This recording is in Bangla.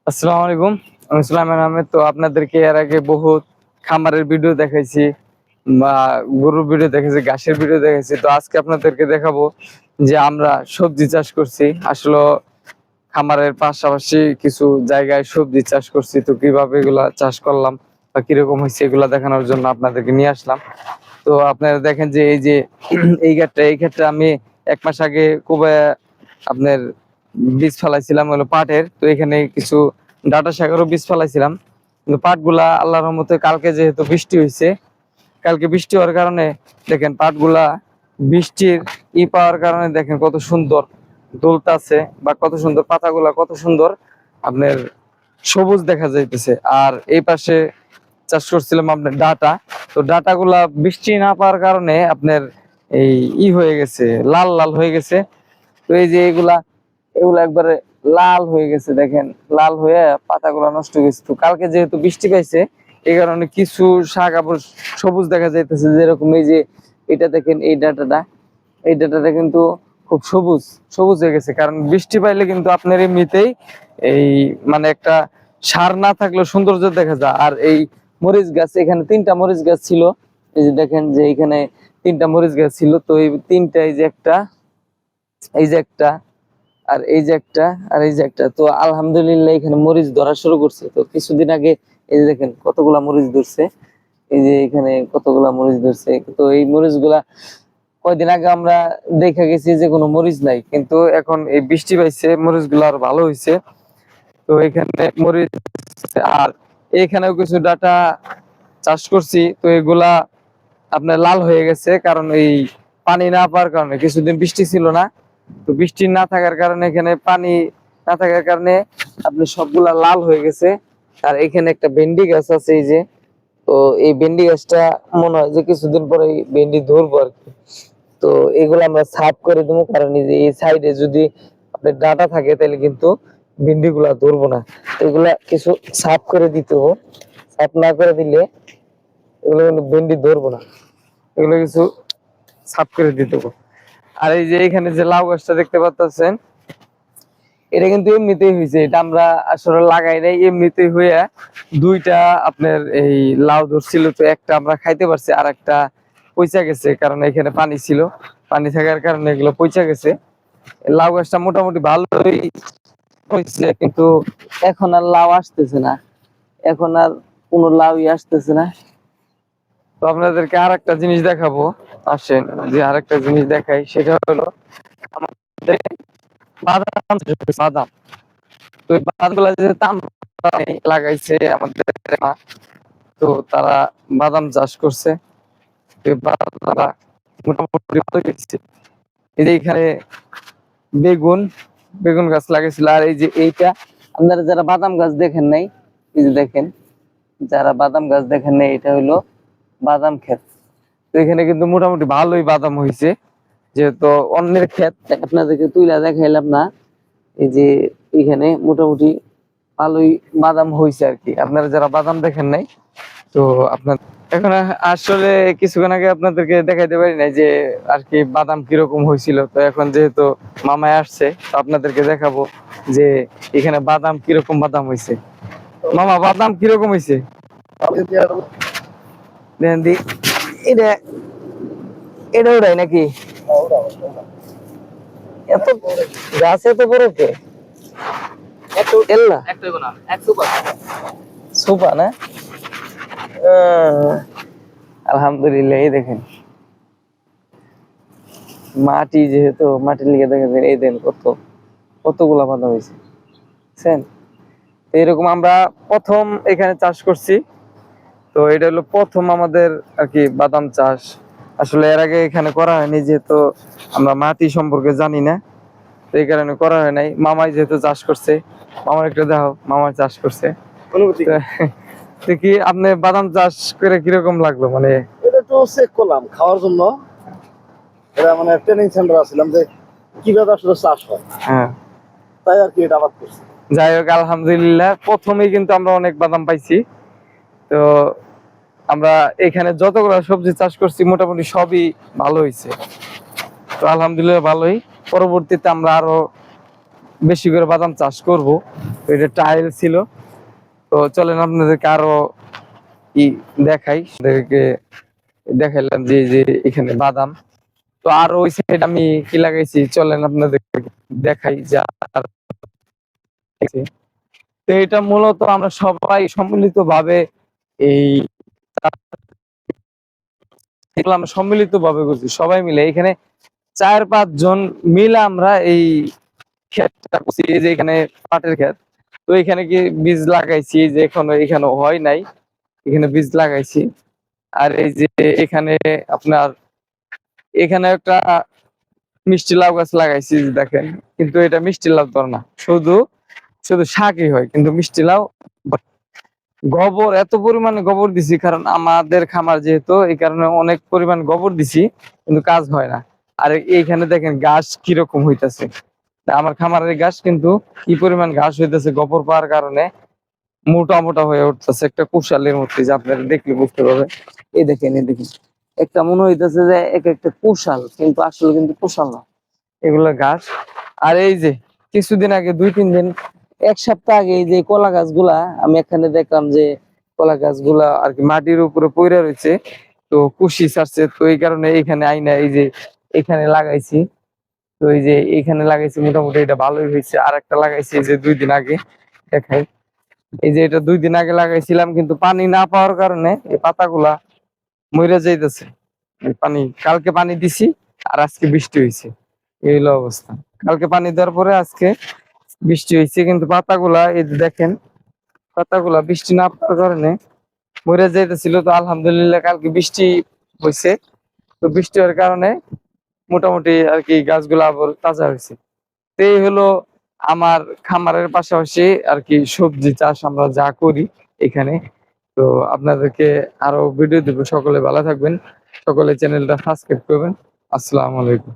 আসসালামু আলাইকুম। আমি সুলাইমান আহমেদ। তো আপনাদেরকে এর আগে বহুত খামারের ভিডিও দেখাইছি বা গরুর ভিডিও দেখাইছি, ঘাসের ভিডিও দেখাইছি। তো আজকে আপনাদেরকে দেখাবো যে আমরা সবজি চাষ করছি। আসলে খামারের পাশাপাশি কিছু জায়গায় সবজি চাষ করছি। তো কিভাবে এগুলা চাষ করলাম বা কিরকম হয়েছে এগুলা দেখানোর জন্য আপনাদেরকে নিয়ে আসলাম। তো আপনারা দেখেন যে এই যে এই ক্ষেত্রে আমি 1 মাস আগে খুবই আপনার বীজ ফেলাইছিলাম হলো পাটের। তো এখানে কিছু ডাটা শাকেরও বীজ ফেলাইছিলাম, কিন্তু পাটগুলা আল্লাহর রহমতে কালকে যেহেতু বৃষ্টি হয়েছে, কালকে বৃষ্টি হওয়ার কারণে দেখেন পাটগুলা বৃষ্টির পাওয়ার কারণে দেখেন কত সুন্দর দোলতাছে বা কত সুন্দর পাতাগুলা কত সুন্দর আপনার সবুজ দেখা যাইতেছে। আর এই পাশে চাষ করছিলাম আপনার ডাটা। তো ডাটা গুলা বৃষ্টি না পাওয়ার কারণে আপনার এই হয়ে গেছে, লাল লাল হয়ে গেছে। তো এই যে এগুলা এগুলা একবারে লাল হয়ে গেছে, দেখেন লাল হয়ে পাতাগুলা নষ্ট হয়ে গেছে। তো কালকে যেহেতু বৃষ্টি পাইছে এই কারণে কিছু শাক আবার সবুজ দেখা যাইতেছে। যেরকম এই যে এটা দেখেন, এই ডাটাটা কিন্তু খুব সবুজ সবুজ হয়ে গেছে, কারণ বৃষ্টি পাইলে কিন্তু আপনার এমনিতেই এই মানে একটা সার না থাকলেও সৌন্দর্য দেখা যায়। আর এই মরিচ গাছ, এখানে 3টা মরিচ গাছ ছিল। এই যে দেখেন যে এখানে 3টা মরিচ গাছ ছিল। তো এই 3টা, এই যে একটা, এই যে একটা, আর এই যে একটা, আর এই যে একটা। তো আলহামদুলিল্লাহ এখানে মরিচ ধরা শুরু করছে। তো কিছুদিন আগে এই যে দেখেন কতগুলা মরিচ ধরছে, এই যে এখানে কতগুলা মরিচ ধরছে। তো এই মরিচ গুলা কয়দিন আগে আমরা দেখে গেছি যে কোনো মরিচ নাই, কিন্তু এখন এই বৃষ্টি পাইছে মরিচ গুলা আর ভালো হয়েছে। তো এখানে মরিচ আর এখানেও কিছু ডাটা চাষ করছি। তো এগুলা আপনার লাল হয়ে গেছে, কারণ এই পানি না পাওয়ার কারণে, কিছুদিন বৃষ্টি ছিল না। তো বৃষ্টি না থাকার কারণে, এখানে পানি না থাকার কারণে আপনি সবগুলা লাল হয়ে গেছে। আর এখানে একটা ভেন্ডি গাছ আছে, এই যে। তো এই ভেন্ডি গাছটা মনে হয় যে কিছুদিন পরে ভেন্ডি ধরবো আর কি। তো এগুলো আমরা সাফ করে দেবো, কারণ এই যে এই সাইডে যদি আপনার ডাটা থাকে তাহলে কিন্তু ভেন্ডি গুলা ধরবো না। তো এগুলা কিছু সাফ করে দিতে হবে, সাফ না করে দিলে এগুলো কিন্তু ভেন্ডি ধরবো না, এগুলো কিছু সাফ করে দিতে হবে। আর এই যে এখানে যে লাউ গাছটা দেখতে পাচ্ছেন, এটা কিন্তু এমনিতেই হয়েছে, এটা আমরা আসলে লাগাই নাই, এমনিতেই হয়ে 2টা আপনার এই লাউ ধরছিল। তো একটা আমরা খাইতে পারছি, আর একটা পচা গেছে, কারণ এখানে পানি ছিল, পানি থাকার কারণে এগুলো পচা গেছে। লাউ গাছটা মোটামুটি ভালোই হয়েছে, কিন্তু এখন আর লাউ আসতেছে না, এখন আর কোনো লাউই আসতেছে না। তো আপনাদেরকে আর একটা জিনিস দেখাবো, আসেন যে আর একটা জিনিস দেখাই। সেটা হলো আমাদের বাদাম। বাদাম, তো এই বাদাম গুলা যে লাগাইছে আমাদের মা, তো তারা বাদাম চাষ করছে। তো এই বাদামটা মোটামুটি ভালো হয়েছে। এই যে এখানে বেগুন বেগুন গাছ লাগাইছিল। আর এই যে এইটা, আপনারা যারা বাদাম গাছ দেখেন নাই, এই যে দেখেন, যারা বাদাম গাছ দেখেন নাই, এটা হলো বাদাম ক্ষেত। তো এখানে কিন্তু মোটামুটি ভালোই বাদাম হয়েছে, যেহেতু অন্যের ক্ষেত আপনাদেরকে তুইলা দেখাইলাম না। এই যে এখানে মোটামুটি ভালোই বাদাম হয়েছে আর কি, আপনারা যারা বাদাম দেখেন নাই। তো আপনার এখন আসলে কিছুক্ষণ আগে আপনাদেরকে দেখাইতে পারি নাই যে আর কি বাদাম কিরকম হয়েছিল। তো এখন যেহেতু মামায় আসছে, তো আপনাদেরকে দেখাবো যে এখানে বাদাম কিরকম বাদাম হয়েছে। মামা, বাদাম কিরকম হয়েছে দেখেন দি। এটা এটা ওটাই নাকি? এত গাছ এত বড় কে? এল্লা সুপা না? আলহামদুলিল্লাহ। এই দেখেন মাটি, যেহেতু মাটির লিগে দেখেন, এই দেন কতগুলা বাদাম হয়েছে, বুঝছেন? এইরকম আমরা প্রথম এখানে চাষ করছি। তো এটা হলো প্রথম আমাদের আর কি বাদাম চাষ। আসলে এর আগে এখানে করা হয়নি, যেহেতু আমরা মাটি সম্পর্কে জানি না, তো এই কারণে করা হয় নাই। মামাই যেহেতু চাষ করছে, মামার একটা দেখো, মামার চাষ করছে। তো কি আপনি বাদাম চাষ করে কিরকম লাগলো? মানে এটা একটু চেক করলাম খাওয়ার জন্য। এটা মানে ট্রেনিং সেন্টার আসছিলাম যে কিভাবে আসলে চাষ হয়, হ্যাঁ, তাই আর কি এটা আবাদ করছি। যাই হোক আলহামদুলিল্লাহ, প্রথমেই কিন্তু আমরা অনেক বাদাম পাইছি। তো আমরা এখানে যতগুলো সবজি চাষ করছি মোটামুটি সবই ভালো হয়েছে। তো আলহামদুলিল্লাহ ভালোই। পরবর্তীতে আমরা আরো বেশি করে বাদাম চাষ করব। তো এটা ট্রায়াল ছিল। তো চলেন আপনাদেরকে আরো ই দেখাই, আপনাদেরকে দেখাইলাম যে যে এখানে বাদাম। তো আর ওই সাইড আমি কি লাগাইছি চলেন আপনাদের দেখাই যা। তো এটা মূলত আমরা সবাই সম্মিলিত ভাবে এই এগুলো আমরা সম্মিলিত ভাবে করছি, সবাই মিলে এখানে 4-5 জন মিলে আমরা এই ক্ষেতটা করছি। এই যে এখানে পাটের ক্ষেত, তো এখানে কি বীজ লাগাইছি, যে এখানে হয় নাই, এখানে বীজ লাগাইছি। আর এই যে এখানে আপনার এখানে একটা মিষ্টি লাউ গাছ লাগাইছি, যে দেখেন, কিন্তু এটা মিষ্টি লাউ ধরে না, শুধু শুধু শাকই হয়, কিন্তু মিষ্টি লাউ। গোবর এত পরিমাণে গোবর দিছি, কারণ আমাদের খামার যেহেতু, এই কারণে অনেক পরিমাণ গোবর দিছি, কিন্তু কাজ হয় না। আর এইখানে দেখেন ঘাস কিরকম হইতাছে, আমার খামারের ঘাস কিন্তু কি পরিমাণ ঘাস হইতেছে গোবর পাওয়ার কারণে, মোটা মোটা হয়ে উঠতেছে, একটা কুশালের মধ্যে, যে আপনারা দেখলে বুঝতে পারবেন। এই দেখেন, এই দেখেন, একটা মনে হইতেছে যে এক একটা কুশাল, কিন্তু আসলে কিন্তু কুশাল না, এগুলো ঘাস। আর এই যে কিছুদিন আগে 2-3 দিন, 1 সপ্তাহ আগে এই যে কলা গাছগুলা আমি এখানে দেখলাম যে কলা গাছগুলা আর কি মাটির উপরে পইড়া রয়েছে, তো কুশি ছাড়ছে, তো এই কারণে এইখানে আইনা এই যে এখানে লাগাইছি। তো এই যে এখানে লাগাইছি, মোটামুটি এটা ভালোই হয়েছে। আর একটা লাগাইছি এই যে 2 দিন আগে, দেখাই। এই যে এটা 2 দিন আগে লাগাইছিলাম, কিন্তু পানি না পাওয়ার কারণে এই পাতাগুলা মইরা যাইতেছে। এই পানি কালকে পানি দিছি, আর আজকে বৃষ্টি হয়েছে, এই হলো অবস্থা। কালকে পানি দেওয়ার পরে আজকে বৃষ্টি হয়েছে, কিন্তু পাতাগুলা এই যে দেখেন, পাতাগুলা বৃষ্টি না পাওয়ার কারণে মরে যাইতেছিল। তো আলহামদুলিল্লাহ কালকে বৃষ্টি হয়েছে, তো বৃষ্টি হওয়ার কারণে মোটামুটি আর কি গাছগুলা আবার তাজা হয়েছে। তো এই হলো আমার খামারের পাশাপাশি আর কি সবজি চাষ আমরা যা করি এখানে। তো আপনাদেরকে আরো ভিডিও দেবো, সকলে ভালো থাকবেন, সকলে চ্যানেলটা সাবস্ক্রাইব করবেন। আসসালামু আলাইকুম।